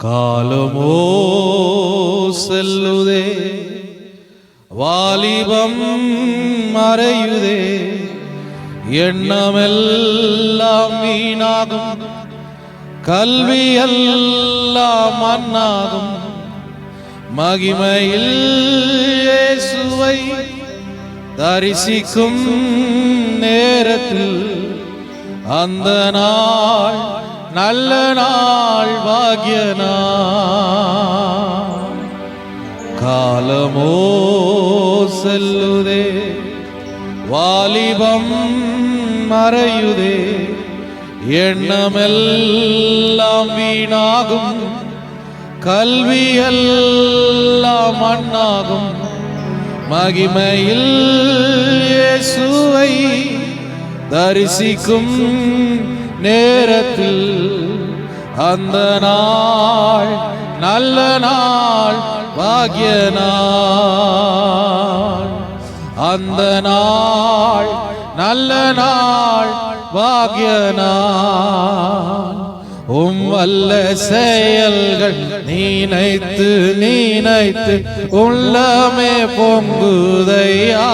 காலமோ செல்லுதே, வாலிபம் மறையுதே, எண்ணமெல்லாம் வீணாகும், கல்வியெல்லாம் மண்ணாகும். மகிமையில் இயேசுவை தரிசிக்கும் நேரத்தில் அந்த நாள் நல்ல நாள், பாக்கிய நாள். காலமோ செல்லுதே, வாலிபம் மறையுதே, எண்ணமெல்லாம் வீணாகும், கல்வியெல்லாம் மண்ணாகும். மகிமையில் இயேசுவை தரிசிக்கும் நேரத்தில் அந்த நாள் நல்ல நாள், பாக்கிய நாள். அந்த நாள் நல்ல நாள், பாக்கிய நாள். வல்ல செயல்கள் நினைத்து நினைத்து உள்ளமே பொங்குதையா.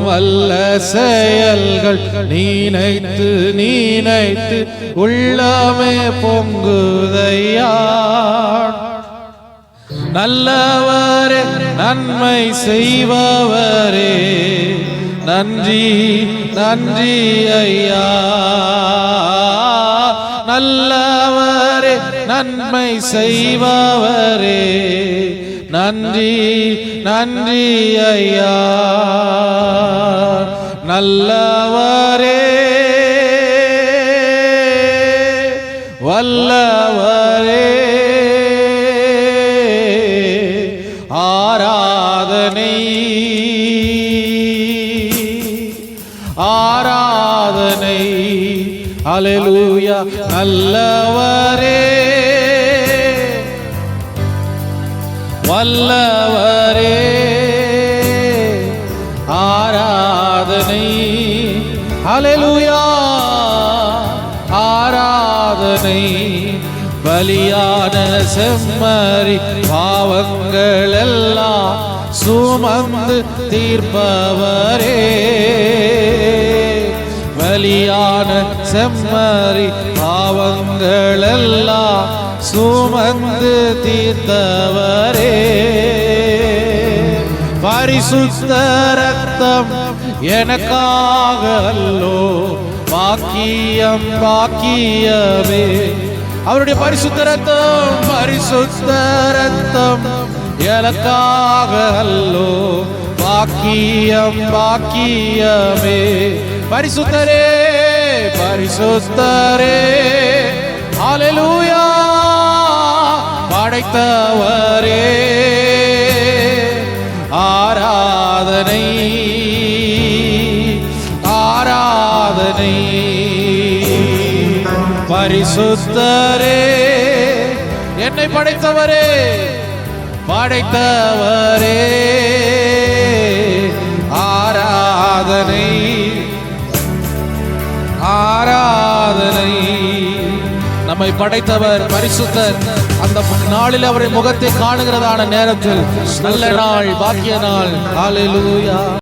வல்ல செயல்கள் நினைத்து நினைத்து உள்ளமே பொங்குதையா. நல்லவரே, நன்மை செய்பவரே, நன்றி நன்றி ஐயா. நல்லவரே, நன்மை செய்பவரே, நன்றி நன்றி ஐயா. நல்லவரே, வல்லவரே, ஆராதனை ஆராதனை. அல்லேலூயா. நல்லவரே, வல்லவரே, ஆராதனை. அல்லேலூயா. ஆராதனை. பலியான செம்மறி பாவங்கள் எல்லாம் சுமந்து தீர்ப்பவரே. பலியான செம்மறி பாவங்கள் எல்லாம் சுமந்து தீர்த்தவரே. பரிசுத்த ரத்தம் எனக்காக அல்லோ, பாக்கியம் பாக்கியமே. அவருடைய பரிசுத்த ரத்தம், பரிசுத்த ரத்தம் எனக்காக அல்லோ, பாக்கியம் பாக்கியமே. பரிசுத்தரே, பரிசுத்தரே, அல்லேலூயா. படைத்தவரே, ஆராதனை ஆராதனை. பரிசுத்தரே, என்னை படைத்தவரே, படைத்தவரே, ஆராதனை ஆராதனை. நம்மை படைத்தவர் பரிசுத்தர். அந்த நாளில் அவரை முகத்தை காணுகிறதான நேரத்தில் நல்ல நாள், பாக்கிய நாள். அல்லேலூயா.